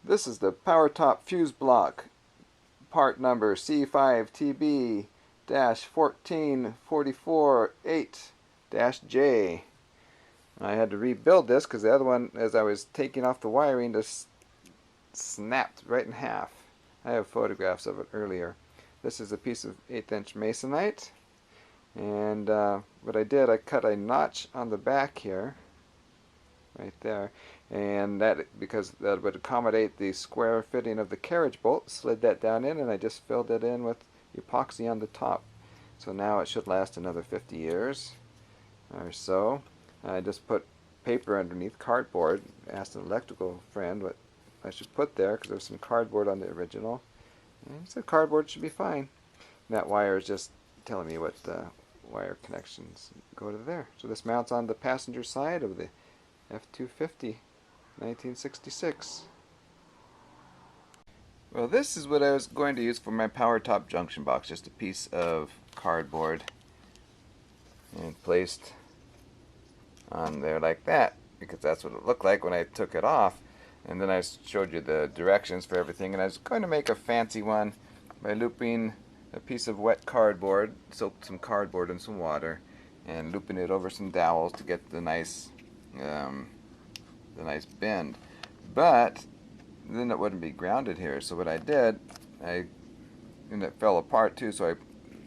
This is the power top fuse block, part number C5TB-14448-J. I had to rebuild this because the other one, as I was taking off the wiring, just snapped right in half. I have photographs of it earlier. This is a piece of 1/8" masonite, and what I did, I cut a notch on the back here, right there, and that, because that would accommodate the square fitting of the carriage bolt, slid that down in, and I just filled it in with epoxy on the top. So now it should last another 50 years or so. I just put paper underneath, cardboard. Asked an electrical friend what I should put there because there was some cardboard on the original, and he said cardboard should be fine. And that wire is just telling me what wire connections go to there. So this mounts on the passenger side of the F250 1966. Well, this is what I was going to use for my power top junction box, just a piece of cardboard and placed on there like that, because that's what it looked like when I took it off. And then I showed you the directions for everything, and I was going to make a fancy one by looping a piece of wet cardboard, soaked some cardboard in some water, and looping it over some dowels to get the nice bend. But then it wouldn't be grounded here, so what I did, and it fell apart too, so I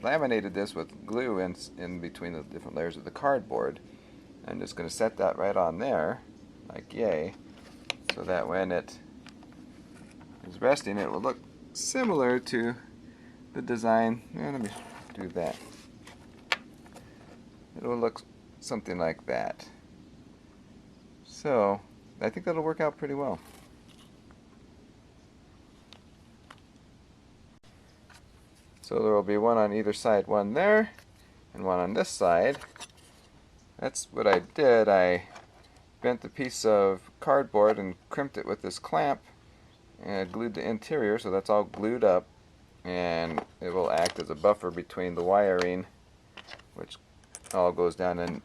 laminated this with glue in between the different layers of the cardboard. I'm just going to set that right on there, like yay, so that when it is resting, it will look similar to the design. Let me do that. It will look something like that. So I think that'll work out pretty well. So there will be one on either side, one there, and one on this side. That's what I did. I bent the piece of cardboard and crimped it with this clamp, and I glued the interior, so that's all glued up, and it will act as a buffer between the wiring, which all goes down in,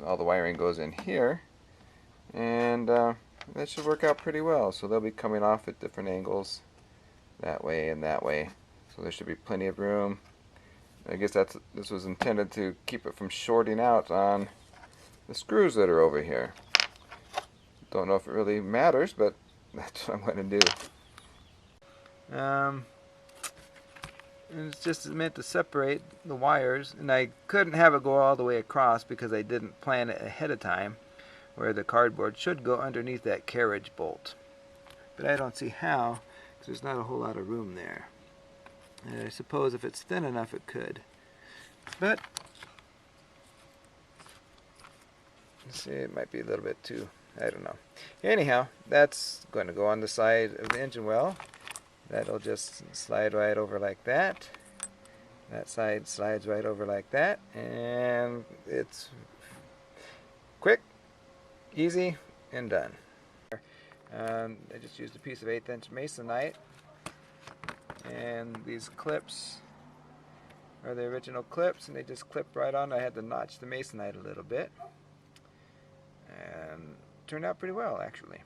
all the wiring goes in here, and that should work out pretty well. So they'll be coming off at different angles, that way and that way, so there should be plenty of room. I guess this was intended to keep it from shorting out on the screws that are over here. Don't know if it really matters, but that's what I'm going to do. It's just meant to separate the wires, and I couldn't have it go all the way across because I didn't plan it ahead of time, where the cardboard should go underneath that carriage bolt. But I don't see how, because there's not a whole lot of room there. And I suppose if it's thin enough it could. But, let's see, it might be a little bit too, I don't know. Anyhow, that's going to go on the side of the engine well. That'll just slide right over like that. That side slides right over like that. And it's quick, easy, and done. I just used a piece of 1/8" masonite. And these clips are the original clips, and they just clip right on. I had to notch the masonite a little bit, and turned out pretty well, actually.